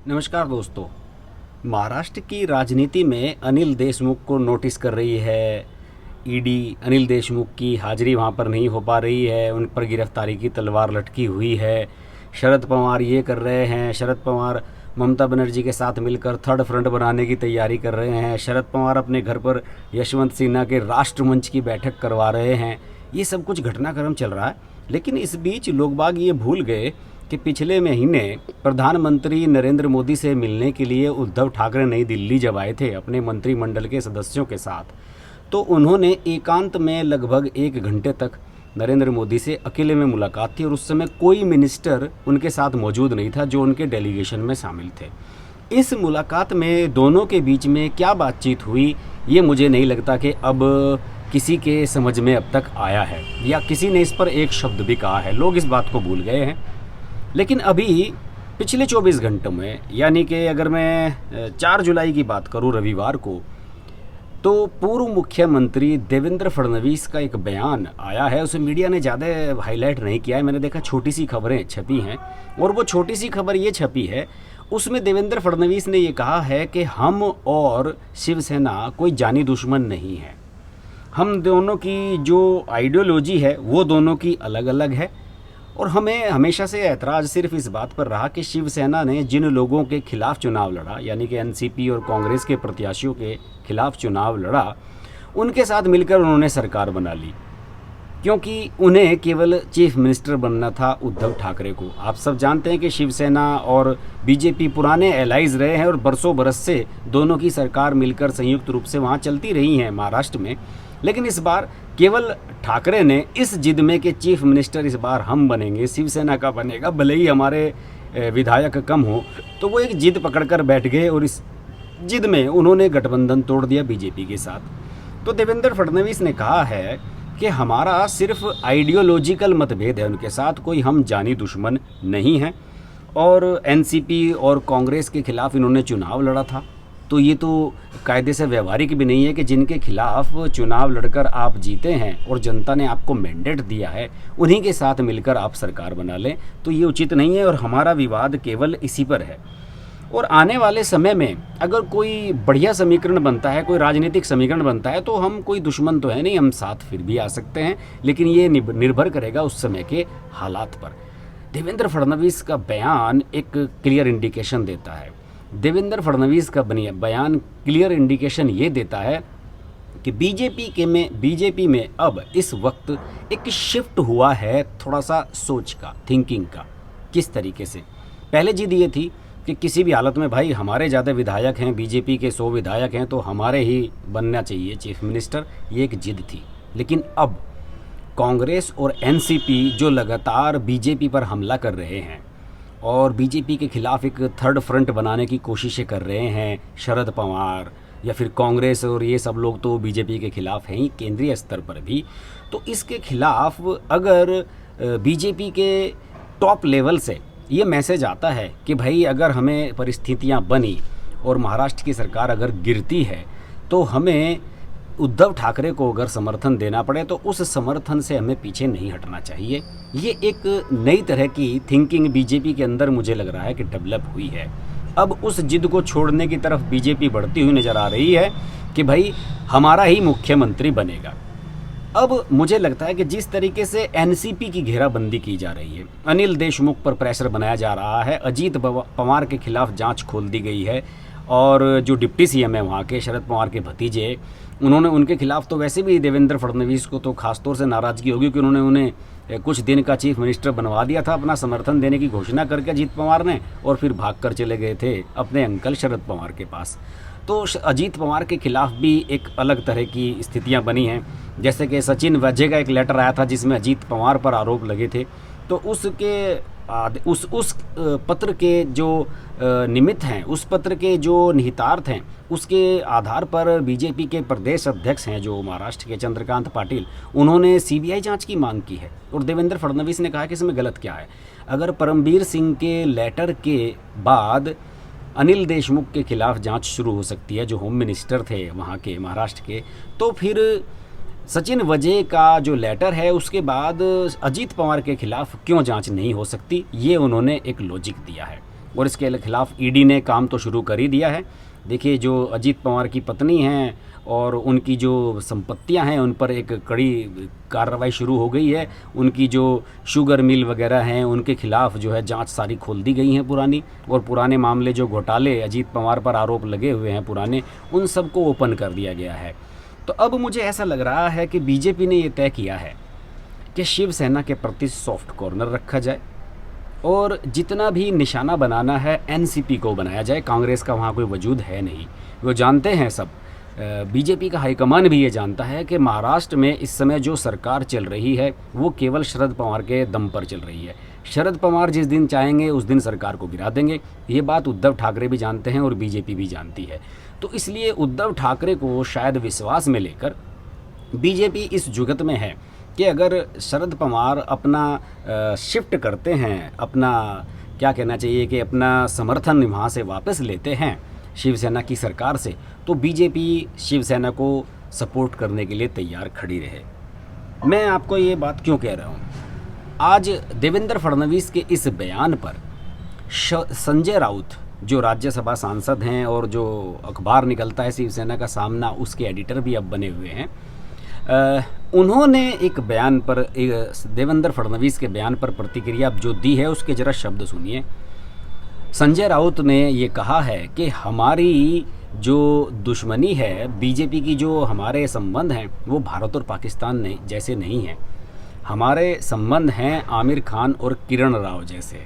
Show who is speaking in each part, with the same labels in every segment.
Speaker 1: नमस्कार दोस्तों। महाराष्ट्र की राजनीति में अनिल देशमुख को नोटिस कर रही है ईडी। अनिल देशमुख की हाजिरी वहाँ पर नहीं हो पा रही है, उन पर गिरफ्तारी की तलवार लटकी हुई है। शरद पवार ये कर रहे हैं, शरद पवार ममता बनर्जी के साथ मिलकर थर्ड फ्रंट बनाने की तैयारी कर रहे हैं। शरद पवार अपने घर पर यशवंत सिन्हा के राष्ट्रमंच की बैठक करवा रहे हैं। ये सब कुछ घटनाक्रम चल रहा है, लेकिन इस बीच लोग बाग ये भूल गए कि पिछले महीने प्रधानमंत्री नरेंद्र मोदी से मिलने के लिए उद्धव ठाकरे नई दिल्ली जब आए थे अपने मंत्रिमंडल के सदस्यों के साथ, तो उन्होंने एकांत में लगभग 1 घंटे तक नरेंद्र मोदी से अकेले में मुलाकात थी और उस समय कोई मिनिस्टर उनके साथ मौजूद नहीं था जो उनके डेलीगेशन में शामिल थे। इस मुलाकात में दोनों के बीच में क्या बातचीत हुई, ये मुझे नहीं लगता कि अब किसी के समझ में अब तक आया है या किसी ने इस पर एक शब्द भी कहा है। लोग इस बात को भूल गए हैं। लेकिन अभी पिछले 24 घंटों में, यानी कि अगर मैं 4 जुलाई की बात करूं रविवार को, तो पूर्व मुख्यमंत्री देवेंद्र फडणवीस का एक बयान आया है। उसे मीडिया ने ज़्यादा हाईलाइट नहीं किया है, मैंने देखा छोटी सी खबरें छपी हैं और वो छोटी सी खबर ये छपी है, उसमें देवेंद्र फडणवीस ने ये कहा है कि हम और शिवसेना कोई जानी दुश्मन नहीं है। हम दोनों की जो आइडियोलॉजी है वो दोनों की अलग अलग है और हमें हमेशा से ऐतराज़ सिर्फ इस बात पर रहा कि शिवसेना ने जिन लोगों के खिलाफ चुनाव लड़ा, यानी कि एनसीपी और कांग्रेस के प्रत्याशियों के खिलाफ चुनाव लड़ा, उनके साथ मिलकर उन्होंने सरकार बना ली, क्योंकि उन्हें केवल चीफ मिनिस्टर बनना था उद्धव ठाकरे को। आप सब जानते हैं कि शिवसेना और बीजेपी पुराने एलाइज रहे हैं और बरसों बरस से दोनों की सरकार मिलकर संयुक्त रूप से वहाँ चलती रही हैं महाराष्ट्र में। लेकिन इस बार केवल ठाकरे ने इस जिद में कि चीफ मिनिस्टर इस बार हम बनेंगे, शिवसेना का बनेगा, भले ही हमारे विधायक कम हो, तो वो एक जिद पकड़कर बैठ गए और इस जिद में उन्होंने गठबंधन तोड़ दिया बीजेपी के साथ। तो देवेंद्र फडणवीस ने कहा है कि हमारा सिर्फ आइडियोलॉजिकल मतभेद है उनके साथ, कोई हम जानी दुश्मन नहीं हैं। और एनसीपी और कांग्रेस के खिलाफ इन्होंने चुनाव लड़ा था, तो ये तो कायदे से व्यवहारिक भी नहीं है कि जिनके खिलाफ चुनाव लड़कर आप जीते हैं और जनता ने आपको मैंडेट दिया है, उन्हीं के साथ मिलकर आप सरकार बना लें, तो ये उचित नहीं है और हमारा विवाद केवल इसी पर है। और आने वाले समय में अगर कोई बढ़िया समीकरण बनता है, कोई राजनीतिक समीकरण बनता है, तो हम कोई दुश्मन तो है नहीं, हम साथ फिर भी आ सकते हैं, लेकिन ये निर्भर करेगा उस समय के हालात पर। देवेंद्र फडणवीस का बयान एक क्लियर इंडिकेशन देता है। देवेंद्र फडणवीस का बयान क्लियर इंडिकेशन ये देता है कि बीजेपी में अब इस वक्त एक शिफ्ट हुआ है, थोड़ा सा सोच का, थिंकिंग का। किस तरीके से? पहले जिद ये थी कि किसी भी हालत में भाई हमारे ज़्यादा विधायक हैं, बीजेपी के 100 विधायक हैं, तो हमारे ही बनना चाहिए चीफ मिनिस्टर, ये एक जिद थी। लेकिन अब कांग्रेस और एनसीपी जो लगातार बीजेपी पर हमला कर रहे हैं और बीजेपी के खिलाफ एक थर्ड फ्रंट बनाने की कोशिशें कर रहे हैं, शरद पवार या फिर कांग्रेस और ये सब लोग तो बीजेपी के खिलाफ हैं ही केंद्रीय स्तर पर भी, तो इसके खिलाफ अगर बीजेपी के टॉप लेवल से ये मैसेज आता है कि भाई अगर हमें परिस्थितियां बनी और महाराष्ट्र की सरकार अगर गिरती है तो हमें उद्धव ठाकरे को अगर समर्थन देना पड़े तो उस समर्थन से हमें पीछे नहीं हटना चाहिए। ये एक नई तरह की थिंकिंग बीजेपी के अंदर मुझे लग रहा है कि डेवलप हुई है। अब उस जिद को छोड़ने की तरफ बीजेपी बढ़ती हुई नज़र आ रही है कि भाई हमारा ही मुख्यमंत्री बनेगा। अब मुझे लगता है कि जिस तरीके से एनसीपी की घेराबंदी की जा रही है, अनिल देशमुख पर प्रेशर बनाया जा रहा है, अजीत पवार के खिलाफ जांच खोल दी गई है और जो डिप्टी सीएम है वहाँ के, शरद पवार के भतीजे, उन्होंने उनके खिलाफ तो वैसे भी देवेंद्र फडणवीस को तो खासतौर से नाराज़गी होगी कि उन्होंने उन्हें कुछ दिन का चीफ मिनिस्टर बनवा दिया था अपना समर्थन देने की घोषणा करके अजीत पवार ने, और फिर भाग कर चले गए थे अपने अंकल शरद पवार के पास। तो अजीत पवार के खिलाफ भी एक अलग तरह की स्थितियां बनी हैं, जैसे कि सचिन वाजे का एक लेटर आया था जिसमें अजीत पवार पर आरोप लगे थे, तो उस पत्र के जो निमित्त हैं, उस पत्र के जो निहितार्थ हैं, उसके आधार पर बीजेपी के प्रदेश अध्यक्ष हैं जो महाराष्ट्र के चंद्रकांत पाटिल, उन्होंने सीबीआई जांच की मांग की है। और देवेंद्र फडणवीस ने कहा कि इसमें गलत क्या है। अगर परमबीर सिंह के लेटर के बाद अनिल देशमुख के खिलाफ जांच शुरू हो सकती है, जो होम मिनिस्टर थे वहाँ के महाराष्ट्र के, तो फिर सचिन वजे का जो लेटर है उसके बाद अजीत पवार के खिलाफ क्यों जांच नहीं हो सकती, ये उन्होंने एक लॉजिक दिया है। और इसके खिलाफ ईडी ने काम तो शुरू कर ही दिया है। देखिए, जो अजीत पवार की पत्नी हैं और उनकी जो संपत्तियां हैं उन पर एक कड़ी कार्रवाई शुरू हो गई है। उनकी जो शुगर मिल वगैरह हैं उनके खिलाफ जो है जांच सारी खोल दी गई हैं पुरानी, और पुराने मामले जो घोटाले अजीत पवार पर आरोप लगे हुए हैं पुराने, उन सबको ओपन कर दिया गया है। तो अब मुझे ऐसा लग रहा है कि बीजेपी ने ये तय किया है कि शिवसेना के प्रति सॉफ्ट कॉर्नर रखा जाए और जितना भी निशाना बनाना है एनसीपी को बनाया जाए। कांग्रेस का वहाँ कोई वजूद है नहीं, वो जानते हैं सब। बीजेपी का हाईकमान भी ये जानता है कि महाराष्ट्र में इस समय जो सरकार चल रही है वो केवल शरद पवार के दम पर चल रही है। शरद पवार जिस दिन चाहेंगे उस दिन सरकार को गिरा देंगे। ये बात उद्धव ठाकरे भी जानते हैं और बीजेपी भी जानती है। तो इसलिए उद्धव ठाकरे को शायद विश्वास में लेकर बीजेपी इस जुगत में है कि अगर शरद पवार अपना शिफ्ट करते हैं, अपना क्या कहना चाहिए कि अपना समर्थन वहाँ से वापस लेते हैं शिवसेना की सरकार से, तो बीजेपी शिवसेना को सपोर्ट करने के लिए तैयार खड़ी रहे। मैं आपको ये बात क्यों कह रहा हूँ, आज देवेंद्र फडणवीस के इस बयान पर संजय राउत जो राज्यसभा सांसद हैं और जो अखबार निकलता है शिवसेना का सामना, उसके एडिटर भी अब बने हुए हैं, उन्होंने एक बयान पर, देवेंद्र फडणवीस के बयान पर प्रतिक्रिया जो दी है उसके ज़रा शब्द सुनिए। संजय राउत ने ये कहा है कि हमारी जो दुश्मनी है बीजेपी की, जो हमारे संबंध हैं वो भारत और पाकिस्तान जैसे नहीं हैं। हमारे संबंध हैं आमिर खान और किरण राव जैसे।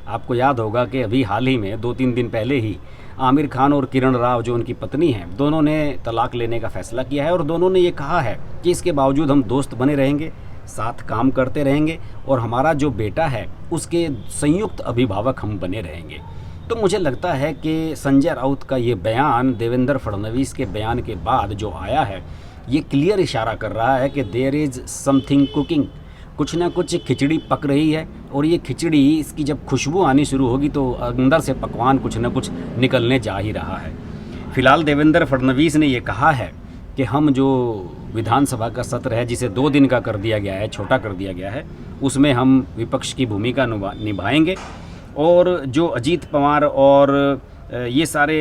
Speaker 1: आपको याद होगा कि अभी हाल ही में 2-3 दिन पहले ही आमिर खान और किरण राव जो उनकी पत्नी हैं, दोनों ने तलाक लेने का फैसला किया है और दोनों ने ये कहा है कि इसके बावजूद हम दोस्त बने रहेंगे, साथ काम करते रहेंगे और हमारा जो बेटा है उसके संयुक्त अभिभावक हम बने रहेंगे। तो मुझे लगता है कि संजय राउत का ये बयान देवेंद्र फडणवीस के बयान के बाद जो आया है, ये क्लियर इशारा कर रहा है कि देयर इज़ समथिंग कुकिंग, कुछ ना कुछ खिचड़ी पक रही है और ये खिचड़ी, इसकी जब खुशबू आनी शुरू होगी तो अंदर से पकवान कुछ ना कुछ निकलने जा ही रहा है। फिलहाल देवेंद्र फडणवीस ने ये कहा है कि हम जो विधानसभा का सत्र है जिसे 2 दिन का कर दिया गया है, छोटा कर दिया गया है, उसमें हम विपक्ष की भूमिका निभाएंगे और जो अजीत पवार और ये सारे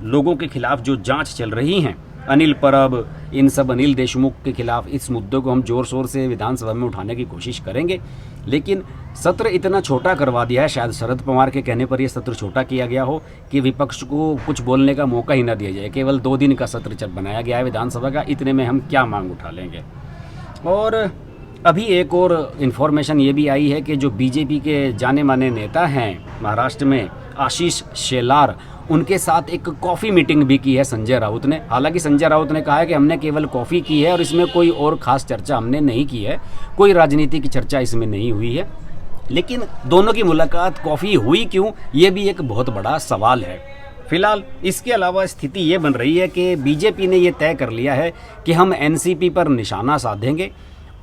Speaker 1: लोगों के खिलाफ जो जांच चल रही हैं, अनिल परब, इन सब अनिल देशमुख के खिलाफ, इस मुद्दे को हम ज़ोर शोर से विधानसभा में उठाने की कोशिश करेंगे। लेकिन सत्र इतना छोटा करवा दिया है, शायद शरद पवार के कहने पर यह सत्र छोटा किया गया हो कि विपक्ष को कुछ बोलने का मौका ही ना दिया जाए। केवल 2 दिन का सत्र बनाया गया है विधानसभा का, इतने में हम क्या मांग उठा लेंगे। और अभी एक और इन्फॉर्मेशन ये भी आई है कि जो बीजेपी के जाने माने नेता हैं महाराष्ट्र में, आशीष शेलार, उनके साथ एक कॉफ़ी मीटिंग भी की है संजय राउत ने। हालांकि संजय राउत ने कहा है कि हमने केवल कॉफ़ी की है और इसमें कोई और ख़ास चर्चा हमने नहीं की है, कोई राजनीति की चर्चा इसमें नहीं हुई है। लेकिन दोनों की मुलाकात कॉफ़ी हुई क्यों, ये भी एक बहुत बड़ा सवाल है। फिलहाल इसके अलावा स्थिति ये बन रही है कि बीजेपी ने ये तय कर लिया है कि हम एनसीपी पर निशाना साधेंगे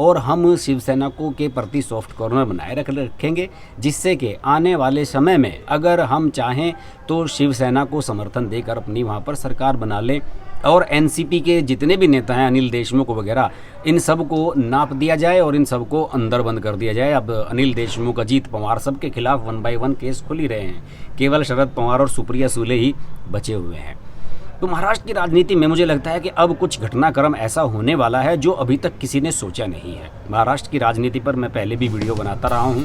Speaker 1: और हम शिवसेना को के प्रति सॉफ्ट कॉर्नर बनाए रखेंगे, जिससे कि आने वाले समय में अगर हम चाहें तो शिवसेना को समर्थन देकर अपनी वहाँ पर सरकार बना लें और एनसीपी के जितने भी नेता हैं, अनिल देशमुख वगैरह, इन सब को नाप दिया जाए और इन सब को अंदर बंद कर दिया जाए। अब अनिल देशमुख, अजीत पवार, सब के खिलाफ 1 बाय 1 केस खुल ही रहे हैं, केवल शरद पवार और सुप्रिया सुले ही बचे हुए हैं। तो महाराष्ट्र की राजनीति में मुझे लगता है कि अब कुछ घटनाक्रम ऐसा होने वाला है जो अभी तक किसी ने सोचा नहीं है। महाराष्ट्र की राजनीति पर मैं पहले भी वीडियो बनाता रहा हूँ,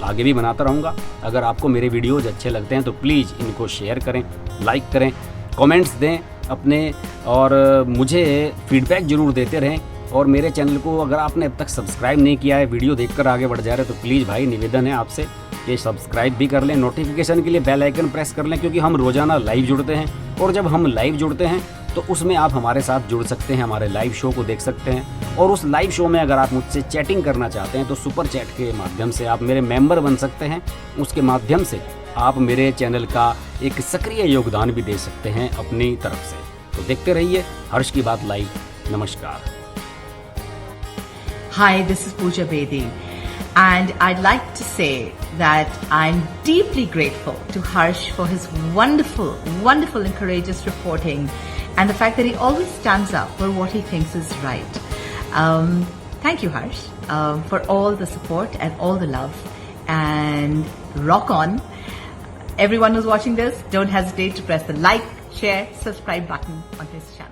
Speaker 1: आगे भी बनाता रहूँगा। अगर आपको मेरे वीडियोज़ अच्छे लगते हैं तो प्लीज़ इनको शेयर करें, लाइक करें, कमेंट्स दें अपने, और मुझे फीडबैक ज़रूर देते रहें। और मेरे चैनल को अगर आपने अब तक सब्सक्राइब नहीं किया है, वीडियो देखकर आगे बढ़ जा रहे हैं, तो प्लीज़ भाई निवेदन है आपसे कि सब्सक्राइब भी कर लें, नोटिफिकेशन के लिए बेल आइकन प्रेस कर लें, क्योंकि हम रोज़ाना लाइव जुड़ते हैं और जब हम लाइव जुड़ते हैं तो उसमें आप हमारे साथ जुड़ सकते हैं, हमारे लाइव शो को देख सकते हैं। और उस लाइव शो में अगर आप मुझसे चैटिंग करना चाहते हैं तो सुपर चैट के माध्यम से आप मेरे मेंबर बन सकते हैं। उसके माध्यम से आप मेरे चैनल का एक सक्रिय योगदान भी दे सकते हैं अपनी तरफ से। तो देखते रहिए हर्ष की बात लाइव। नमस्कार।
Speaker 2: Hi, this is Pooja Bedi, and I'd like to say that I'm deeply grateful to Harsh for his wonderful, wonderful and courageous reporting and the fact that he always stands up for what he thinks is right. Thank you, Harsh, for all the support and all the love, and rock on. everyone who's watching this, don't hesitate to press the like, share, subscribe button on this channel.